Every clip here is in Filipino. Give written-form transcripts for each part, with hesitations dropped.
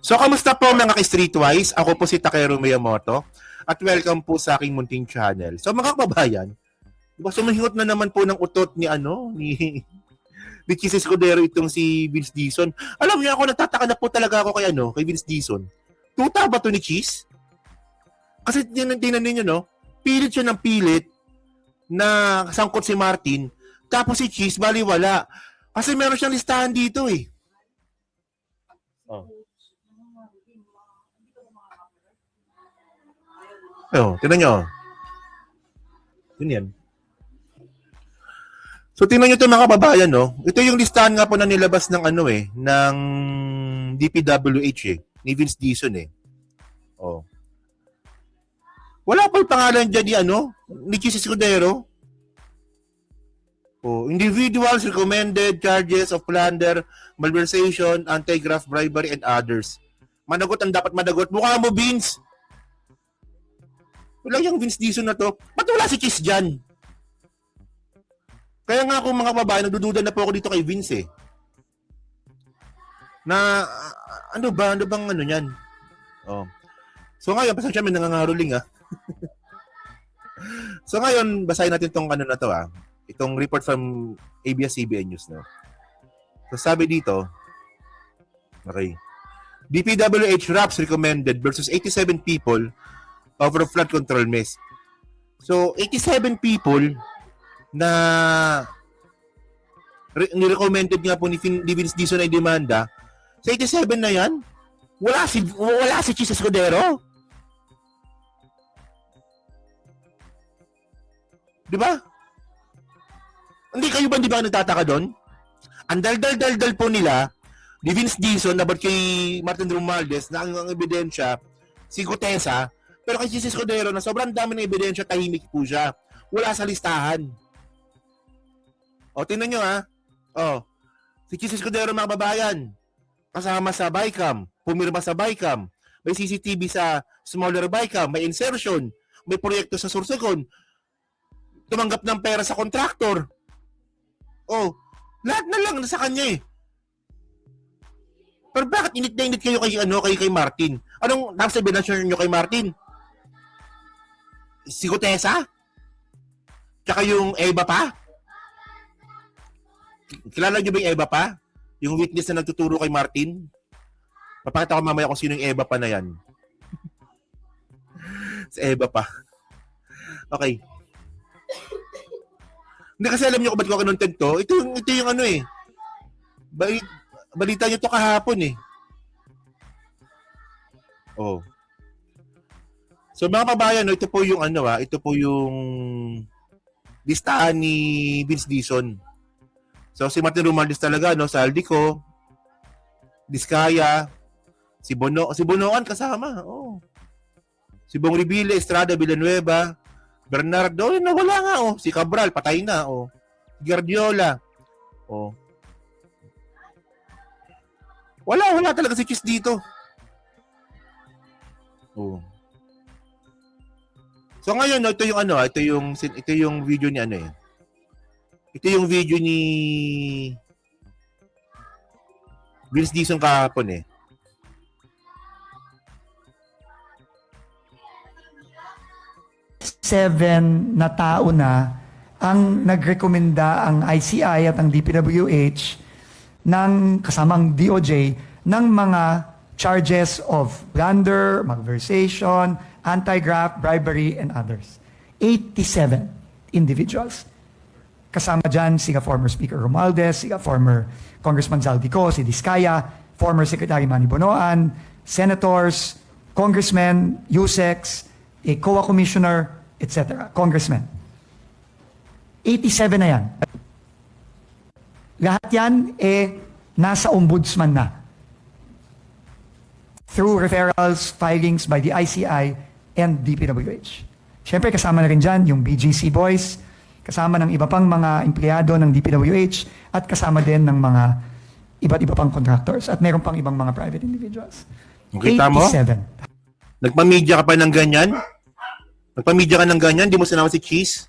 So, kamusta po mga ka-Streetwise? Ako po si Takeru Miyamoto at welcome po sa aking munting channel. So, mga kababayan, diba, sumihingot na naman po ng utot ni Chis Escudero itong si Vince Dizon. Alam niyo ako, nagtataka na po talaga ako kay Vince Dizon. Tuta ba to ni Chis? Kasi tingnan ninyo, no? Pilit siya ng pilit na sangkot si Martin, tapos si Chis, baliwala. Kasi meron siyang listahan dito eh. Tingnan nyo. Yun yan. So, tingnan nyo ito mga kababayan, no? Ito yung listahan nga po na nilabas ng ng DPWH ni Vince Dizon eh. Wala pa yung pangalan dyan ni Chis Escudero. Individuals recommended charges of plunder, malversation, anti-graft bribery, and others. Managot ang dapat managot. Mukha mo, Vince. Wala yung Vince Dizon na to. Ba't wala si Chis dyan? Kaya nga ako mga babae, nagdududa na po ako dito kay Vince eh. Na, ano bang yan? So ngayon, pasensya may nangangaruling So ngayon, basahin natin tong na to itong report from ABS-CBN News. No? So sabi dito, okay, DPWH RAPS recommended versus 87 people over flood control mess. So 87 people na ni-recommended nga po ni Vince Dizon ay demanda. Sa 87 na yan, wala si Chis Escudero. Di ba? Hindi kayo ba nagtataka doon? Ang dal po nila ni Vince Dizon about kay Martin Romualdez na ang ebidensya si Gutesa, pero kay Chis Escudero na sobrang dami ng ebidensya, tahimik po siya. Wala sa listahan. Tingnan nyo si Chis Escudero mga babayan, kasama sa BICAM, pumirma sa BICAM, may CCTV sa smaller BICAM, may insertion, may proyekto sa Sorsogon, tumanggap ng pera sa contractor. Lahat na lang nasa kanya eh. Pero bakit init na init kayo kay Martin? Anong nasa ebidensya nyo kay Martin? Si Gutesa? Tsaka yung Eva pa? Kilala nyo ba yung Eva pa? Yung witness na nagtuturo kay Martin? Papakita ko mamaya kung sino yung Eva pa na yan. Si Eva pa. Okay. Hindi kasi alam nyo kung ba't ko kinontent to. Ito yung balita nyo to kahapon eh. So mga kabayan, ito po yung ito po yung listahan ni Vince Dizon. So si Martin Romualdez talaga, Saldico, Diskaya, si Bonoan kasama. Si Bong Revilla, Estrada, Villanueva, Bernardo, nawala nga si Cabral, patay na si Guardiola. Wala talaga si Chis dito. So ngayon, ito yung video ni Ito yung video ni Vince Dizon kahapon eh. Seven na tao na ang nagrekomenda ang ICI at ang DPWH ng kasamang DOJ ng mga charges of plunder, malversation, anti-graft, bribery, and others. 87 individuals. Kasama dyan si former Speaker Romualdez, si former Congressman Zaldico, si Diskaya, former Secretary Manny Bonoan, senators, congressmen, USECs, a COA commissioner, etc. Congressmen. 87 na yan. Lahat yan nasa ombudsman na. Through referrals, filings by the ICI and DPWH. Siyempre kasama na rin dyan yung BGC boys, kasama ng iba pang mga empleyado ng DPWH at kasama din ng mga iba't iba pang contractors at meron pang ibang mga private individuals. Kita mo? 87. Nagpamedya ka pa ng ganyan? Nagpamedya ka ng ganyan? Di mo sinama si Chis?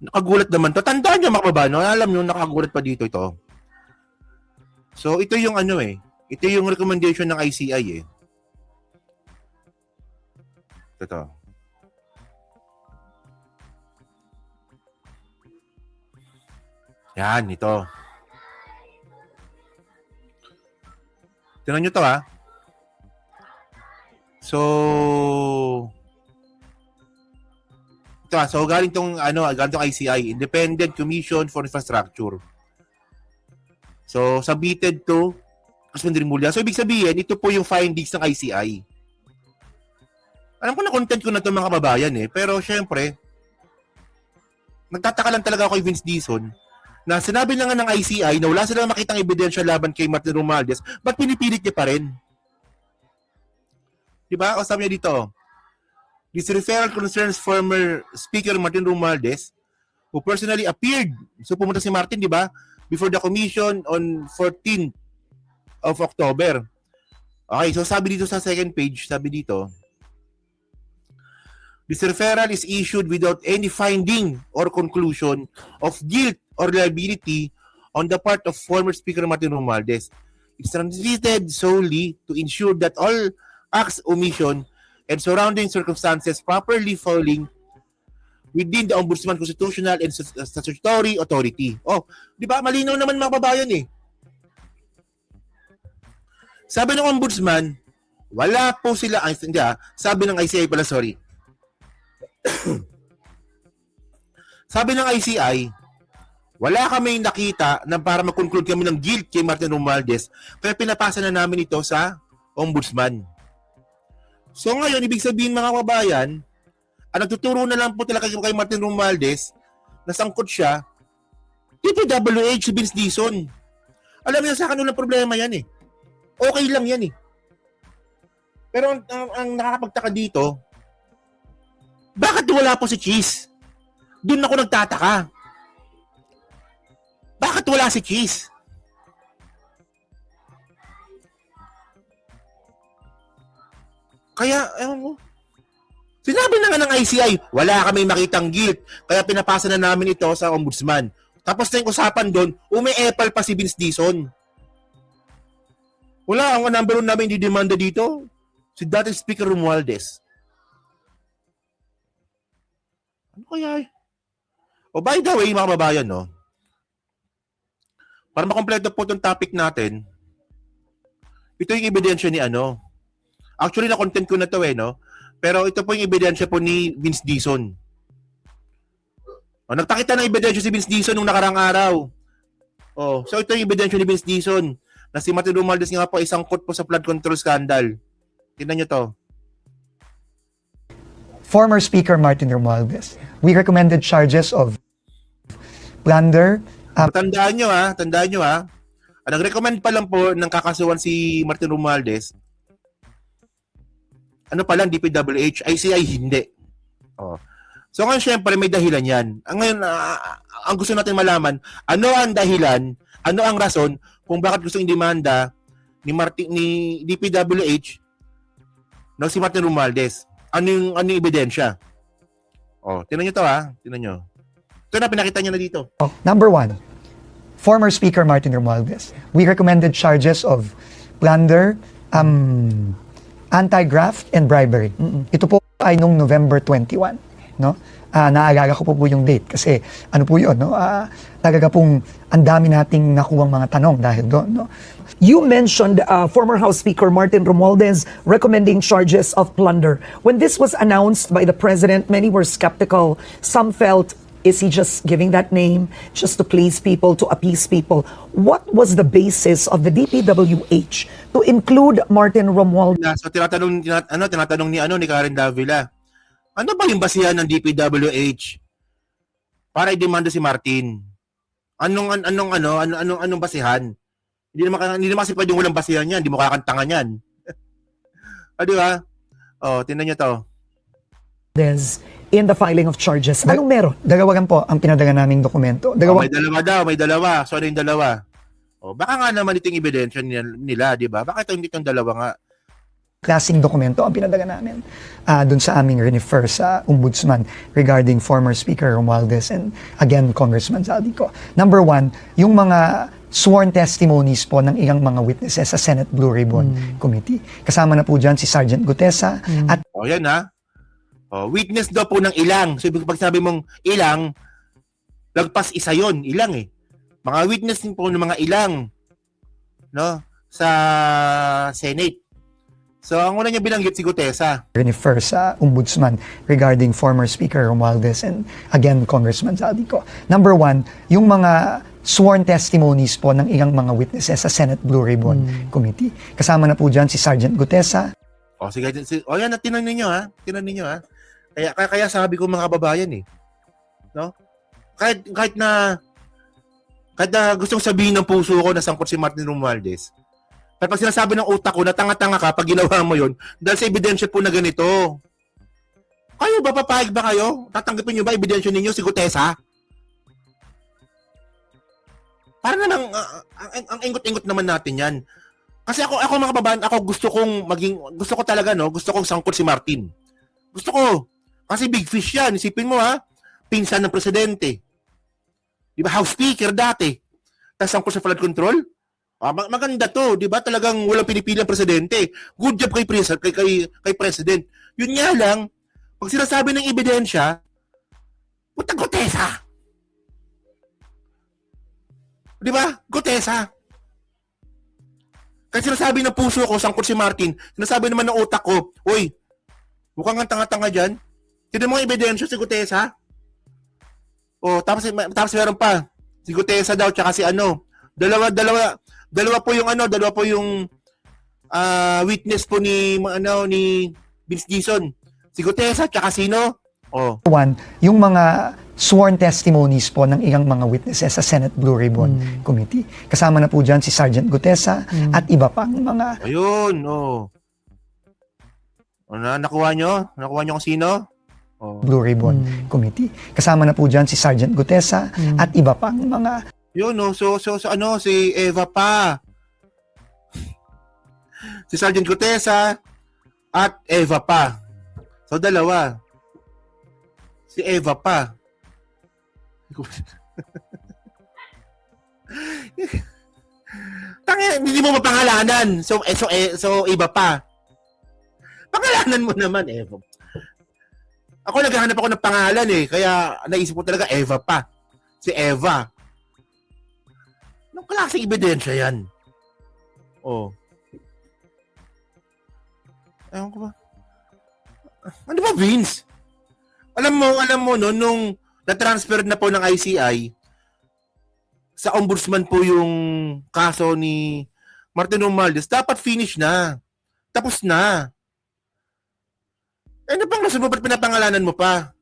Nakagulat naman to. Tandaan niyo mga kabano. Alam niyo, nakagulat pa dito ito. So, ito yung Ito yung recommendation ng ICI eh. Ito. Yan, ito. Tingnan nyo to ha. So, ito ha. So, galing tong ICI, Independent Commission for Infrastructure. So, submitted to Congressman Rimulya. So, ibig sabihin, ito po yung findings ng ICI. Alam ko na content ko na ito mga kababayan eh. Pero, syempre, nagtataka lang talaga ako kay Vince Dizon na sinabi na nga ng ICI na wala silang makitang ebidensya laban kay Martin Romualdez, ba't pinipilit niya pa rin? Diba? O sabi niya dito, this referral concerns former Speaker Martin Romualdez who personally appeared. So pumunta si Martin, di ba? Before the commission on 14th of October. Okay, so sabi dito sa second page, sabi dito, this referral is issued without any finding or conclusion of guilt or liability on the part of former Speaker Martin Romualdez. It's transmitted solely to ensure that all acts, omission, and surrounding circumstances properly falling within the Ombudsman constitutional and statutory authority. Oh, di ba? Malinaw naman mga babayan eh. Sabi ng Ombudsman, wala po sila, sabi ng ICI pala, sorry. Sabi ng ICI, wala kaming nakita na para mag-conclude kami ng guilt kay Martin Romualdez, kaya pinapasa na namin ito sa Ombudsman. So ngayon, ibig sabihin mga kababayan, ang nagtuturo na lang po talaga kay Martin Romualdez, nasangkot siya, DPWH si Vince Dizon. Alam niyo sa akin walang problema yan eh. Okay lang yan eh. Pero ang nakakapagtaka dito, bakit wala po si Cheese? Doon ako nagtataka. Bakit wala si Cheese? Kaya, ewan mo. Sinabi na nga ng ICI, wala kami makitang guilt, kaya pinapasa na namin ito sa Ombudsman. Tapos na yung usapan doon, umi-epal pa si Vince Dizon. Wala, ang number 1 namin didemanda dito, si dating Speaker Romualdez. Ano kaya? O by the way, mga kababayan, no? Para makompleto po itong topic natin, ito yung ebidensya ni ano. Actually, na-content ko na to eh, no? Pero ito po yung ebidensya po ni Vince Dizon. O, nagpakita ng ebidensya si Vince Dizon nung nakarang araw. O, so ito yung ebidensya ni Vince Dizon na si Martin Romualdez nga po isang court po sa flood control scandal. Tingnan nyo to. Former Speaker Martin Romualdez, we recommended charges of plunder. Tandaan nyo ha. Ang nag-recommend pa lang po ng kakasuhan si Martin Romualdez, ano pa lang, DPWH, ICI hindi. Oh. So ngayon syempre may dahilan yan. Ngayon, ang gusto natin malaman, ano ang dahilan, ano ang rason kung bakit gusto i-demanda ni DPWH si Martin Romualdez. Ano yung ebidensya? Oh, tingnan nyo to ha. Tingnan nyo. Ito na, pinakita nyo na dito. Number 1, former Speaker Martin Romualdez, we recommended charges of plunder, anti-graft, and bribery. Ito po ay nung November 21, no? Naalala ko po yung date kasi ano po yun, no? Talaga pong ang dami nating nakuwang mga tanong dahil doon, no? You mentioned former House Speaker Martin Romualdez recommending charges of plunder. When this was announced by the President, many were skeptical. Some felt, is he just giving that name just to please people, to appease people? What was the basis of the DPWH to include Martin Romualdez? So tinatanong ni Karen Davila, ano ba yung basihan ng DPWH para i-demanda si Martin? Anong basihan? Hindi naman kasi pwedeng walang basihan yan, hindi mo kakantangan yan. Di ba? Oh, tingnan niyo to. In the filing of charges. Anong meron? Dalawa lang po ang pinadala naming dokumento. May dalawa. So ano yung dalawa? Oh, baka nga naman itong ebidensya nila, di ba? Bakit hindi itong dalawa nga? klaseng dokumento ang pinadala namin dun sa aming refer sa Ombudsman regarding former Speaker Romualdez and again Congressman Zaldico. Number one, yung mga sworn testimonies po ng ilang mga witnesses sa Senate Blue Ribbon Committee. Kasama na po dyan si Sergeant Gutesa at O yan ha. O, witness daw po ng ilang. So pag sabi mong ilang, lagpas isa yon, ilang eh. Mga witness din po ng mga ilang, no, sa Senate. So ang una niya binanggit si Gutesa. refer sa Ombudsman regarding former Speaker Romualdez and again Congressman Zaldico. Number one, yung mga sworn testimonies po ng ilang mga witnesses sa Senate Blue Ribbon Committee. Kasama na po dyan si Sergeant Gutesa. O sige, o yan, tinan ninyo ha. Tinan ninyo ha. Kaya sabi ko mga kababayan eh. No? Kahit na gustong sabihin ng puso ko na sangkot si Martin Romualdez. At pag sinasabi ng utak ko na tanga-tanga ka pag ginawa mo yon dahil sa ebidensya po na ganito. Kayo ba, papayag ba kayo? Tatanggapin nyo ba ebidensya ninyo si Gutesa? Para namang, ang ingot-ingot naman natin yan. Kasi ako mga kababayan, gusto ko talaga, no? Gusto kong sangkot si Martin. Gusto ko. Kasi big fish yan. Isipin mo ha, pinsan ng presidente. Di ba? House Speaker dati. Tapos sangkot sa flood control. Maganda to, 'di ba? Talagang walang pinipili ang presidente. Good job kay president. Yun nga lang, pag sinasabi ng ebidensya, puta Gutesa. 'Di ba? Gutesa. Kasi sinasabi ng puso ko, sangkot si Martin, sinasabi naman ng utak ko, "Uy, mukhang ang tanga-tanga diyan. Tignan mo ang ebidensya si Gutesa." Oh, tapos meron pa. Si Gutesa daw tsaka si ano, Dalawa po yung witness po ni Vince Gison. Si Gutesa tsaka sino? Oh. One, yung mga sworn testimonies po ng ilang mga witnesses sa Senate Blue Ribbon Committee. Kasama na po dyan si Sergeant Gutesa at iba pang mga Ayun, oh. Nakuha nyo? Nakuha nyo kung sino? Oh. Blue Ribbon Committee. Kasama na po dyan si Sergeant Gutesa at iba pang mga Yun, no. So si Eva pa. Si Sergeant Gutesa at Eva pa. So dalawa. Si Eva pa. Hindi mo mapangalanan. So Eva pa. Pangalanan mo naman, Eva. Ako naghahanap ako ng pangalan eh. Kaya naisip ko talaga Eva pa. Si Eva. Anong klaseng ebidensya yan? Oh. Ewan ko ba? Ano ba, Vince? Alam mo, no, nung na-transfer na po ng ICI, sa ombudsman po yung kaso ni Martin Romualdez, dapat finish na. Tapos na. Ano pang rason mo, ba't pinapangalanan mo pa?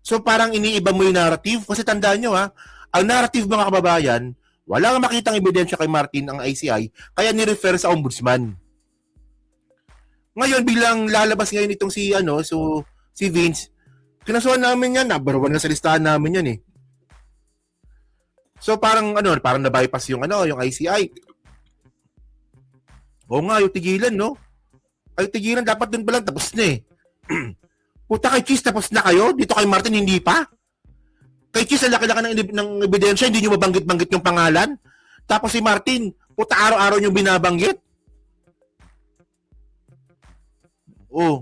So parang iniiba mo yung narrative. Kasi tandaan nyo ha, ang narrative mga kababayan, wala nga makitang ebidensya kay Martin ang ICI, kaya ni-refer sa ombudsman. Ngayon, bilang lalabas ngayon itong si Vince, kinasuhan namin yan, number 1 na sa listahan namin yan eh. So parang na-bypass yung ICI. Oo nga, yung tigilan, no? Ay, tigilan, dapat dun pa lang, tapos na eh. Puta kay Cheese, tapos na kayo? Dito kay Martin, hindi pa? Kay Cheese, ang laki-laki ng ebidensya, hindi nyo mabanggit-banggit yung pangalan. Tapos si Martin, puta araw-araw nyo binabanggit. Oh.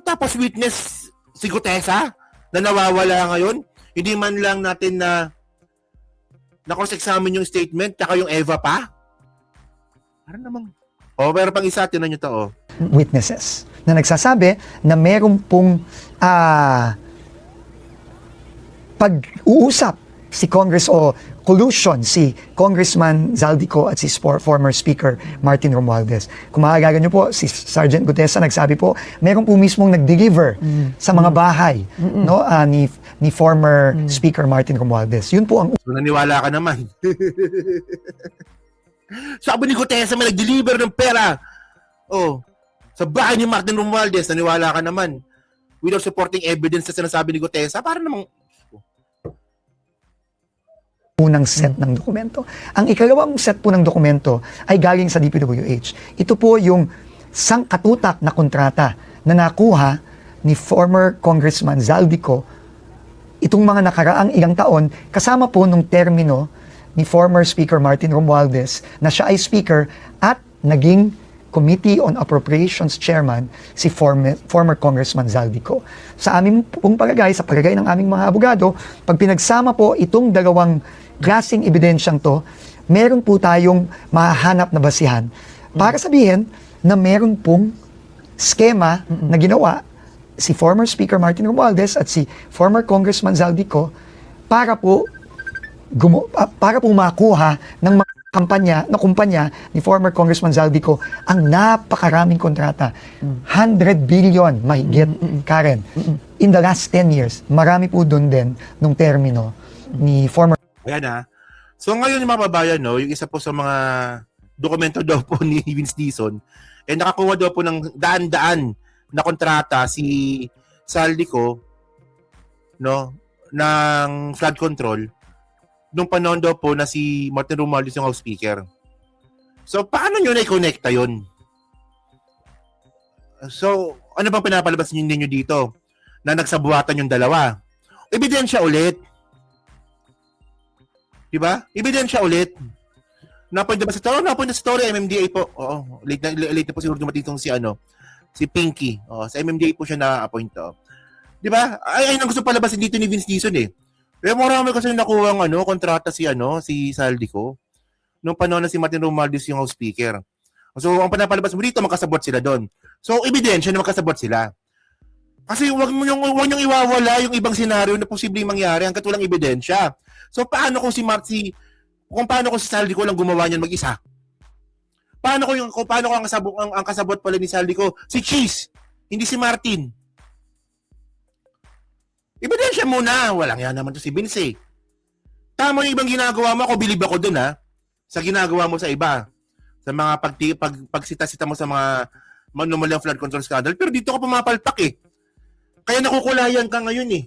Tapos witness si Gutesa na nawawala ngayon. Hindi man lang natin na cross-examine yung statement tsaka yung Eva pa. Parang namang. Oh, meron pang isa, tinan nyo to, oh. witnesses na nagsasabi na meron pong pag-uusap si Congress o collusion si Congressman Zaldico at si former Speaker Martin Romualdez. Kung maaalala nyo po, si Sergeant Gutesa nagsabi po, meron po mismong nag-deliver sa mga bahay no ni former Speaker Martin Romualdez. Yun po ang So, naniwala ka naman. Sabi ni Gutesa may nag-deliver ng pera. Oh, sa bahay ni Martin Romualdez, naniwala ka naman. Without supporting evidence na sinasabi ni Gutesa, para namang unang set ng dokumento. Ang ikalawang set po ng dokumento ay galing sa DPWH. Ito po yung sangkatutak na kontrata na nakuha ni former Congressman Zaldico itong mga nakaraang ilang taon kasama po nung termino ni former Speaker Martin Romualdez na siya ay Speaker at naging Committee on Appropriations Chairman si former Congressman Zaldico. Sa aming pong palagay, sa palagay ng aming mga abogado, pag pinagsama po itong dalawang klaseng ebidensyang to, meron po tayong mahahanap na basihan para sabihin na meron pong skema na ginawa si former Speaker Martin Romualdez at si former Congressman Zaldico para po makuha ng mga kumpanya ni former Congressman Zaldico ang napakaraming kontrata. 100 billion mahigit, Karen. In the last 10 years, marami po doon din nung termino ni former. Ayan ha. So ngayon yung mga babayan, no, yung isa po sa mga dokumento daw po ni Vince Dizon, nakakuha daw po ng daan-daan na kontrata si Zaldico, no, ng flood control nung panahon daw po na si Martin Romualdez yung House Speaker. So, paano nyo na-connecta yun? So, ano bang pinapalabas ninyo dito? Na nagsabuatan yung dalawa. Ebidensya ulit. Diba? Ebidensya ulit. Napunta ba sa story? Napunta sa story, MMDA po. Oo, late na po siguro dumating itong si Pinky. Sa MMDA po siya na-appoint. Diba? Ay, ang gusto palabasin dito ni Vince Dizon eh. Pero marami kasi nakuha ng kontrata si Zaldico nung panahon na si Martin Romualdez yung House Speaker. So, ang pinapalabas mo dito, magkasabot sila doon. So, ebidensya na magkasabot sila. Kasi wag niyong iwawala yung ibang senaryo na posibleng mangyari hangga't walang ebidensya. So, paano kung si Zaldico lang gumawa niyan mag-isa? Paano kung ang kasabot pala ni Zaldico si Cheese, hindi si Martin? Ebidensya muna. Walang yan naman to si Vince. Tama yung ibang ginagawa mo. Ako, bilib ako dun ha. Sa ginagawa mo sa iba. Sa mga pagsita-sita mo sa mga manumalang flood control scandal. Pero dito ka pumapalpak eh. Kaya nakukulayan ka ngayon eh.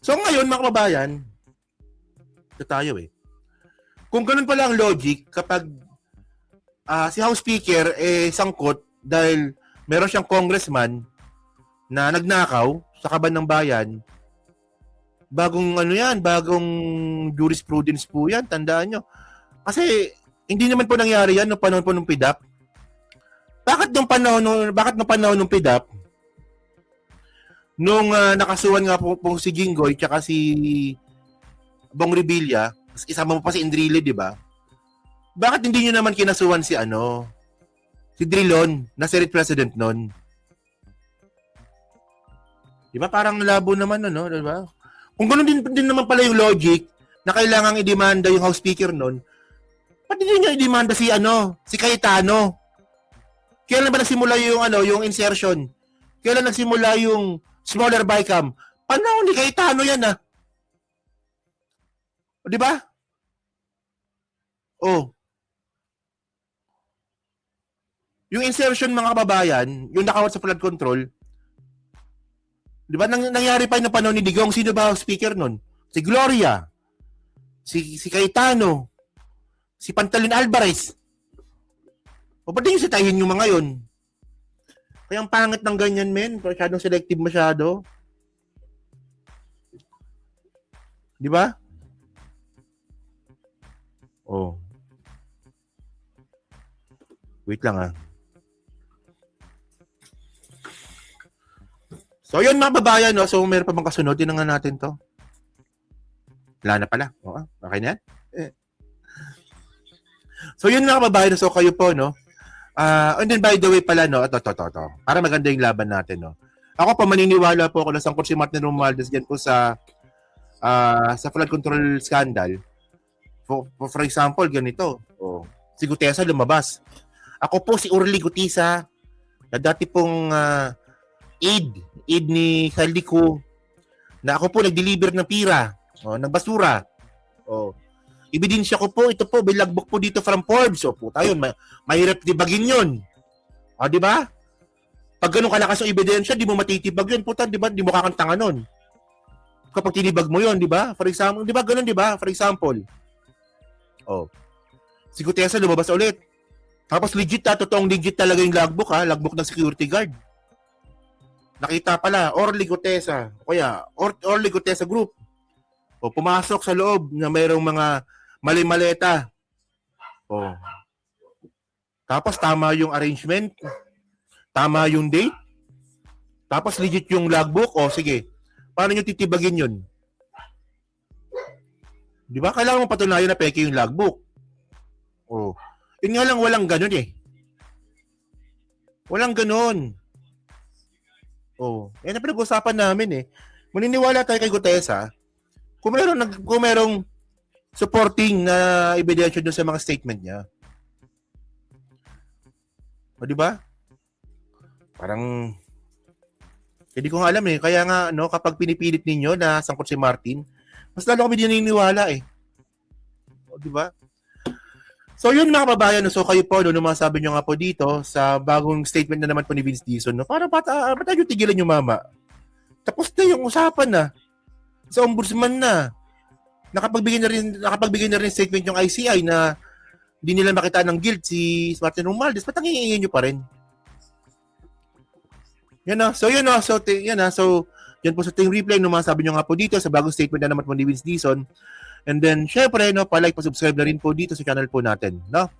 So ngayon mga kababayan, ito tayo eh. Kung ganun pala ang logic, kapag si House Speaker sangkot dahil meron siyang congressman na nagnakaw sa kaban ng bayan, bagong jurisprudence po yan, tandaan nyo. Kasi hindi naman po nangyari yan noong panahon po ng PIDAP. Bakit nung panahon ng PIDAP, nung nakasuhan nga po si Jinggoy tsaka si Bong Revilla, isama mo pa si Enrile, di ba? Bakit hindi nyo naman kinasuhan si Drilon, na Senate President nun? Di ba? Parang labo naman, di ba? Kung ganoon din naman pala yung logic na kailangang i-demanda yung House Speaker nun, pati hindi nyo i-demanda si Cayetano? Kailan ba nagsimula yung insertion? Kailan nagsimula yung smaller bycam? Panahon ni Cayetano yan, Di ba? Yung insertion mga kababayan, yung nakawat sa flood control, di ba nangyari pa yung panahon ni Digong, sino ba ang speaker nun? Si Gloria, si Cayetano, si Pantalin Alvarez. O ba't yung sitahin yung mga yun? Kaya ang pangit ng ganyan, men. Masyadong selective masyado. Di ba? Wait lang So, yun mga babayan, So, meron pa bang kasunod? Yun na nga natin to. Wala na pala. Okay na yan? So, yun mga babayan. So, kayo po, and then, by the way pala, ito. Para maganda yung laban natin, Ako po, maniniwala po ako na sangkot si Martin Romualdez dyan po sa flood control scandal. For example, ganito. Si Gutesa lumabas. Ako po si Orly Gutisa, na dati pong aid ni Zaldico, na ako po nag-deliver ng pira, ng basura. Ebidensya ko po, ito po, bilagbok po dito from Forbes. Po tayo, mahirap dibagin yun. Di ba? Pag ganun kalakas yung ebidensya, di mo matitibag yun. Puta, di ba? Di mo kakantanga nun. Kapag tinibag mo yun, di ba? For example, di ba ganun, di ba? For example, si Gutesa lumabas ulit. Tapos legit totoong legit talaga yung logbook logbook ng security guard. Nakita pala, Orly Gutesa, o kaya, Orly Gutesa Group. Pumasok sa loob na mayroong mga mali-maleta. Tapos tama yung arrangement, tama yung date, tapos legit yung logbook, sige. Paano nyo titibagin yun? Di ba? Kailangan mo patunayan na peke yung logbook. Yun nga lang, walang ganun eh. Walang ganun. Yan ang pinag-usapan namin eh. Maniniwala tayo kay Gutesa kung merong supporting na ebidensya doon sa mga statement niya. Di ba? Parang hindi ko nga alam eh. Kaya nga kapag pinipilit ninyo na sangkot si Martin, mas lalo kami dininiwala eh. Di ba? So yun mga kababayan, so kayo po, masabi nyo nga po dito sa bagong statement na naman po ni Vince Dizon, parang ba't tayo tigilan yung mama? Tapos na yung usapan na. Sa ombudsman na. Nakapagbigay na rin statement yung ICI na hindi nila makita ng guilt si Martin Romualdez. Ba't ang hihingi nyo pa rin? Yan So yun So yan po sa team replay, masabi nyo nga po dito sa bagong statement na naman po ni Vince Dizon. And then, syempre, pa-like, pa-subscribe na rin po dito sa channel po natin, no?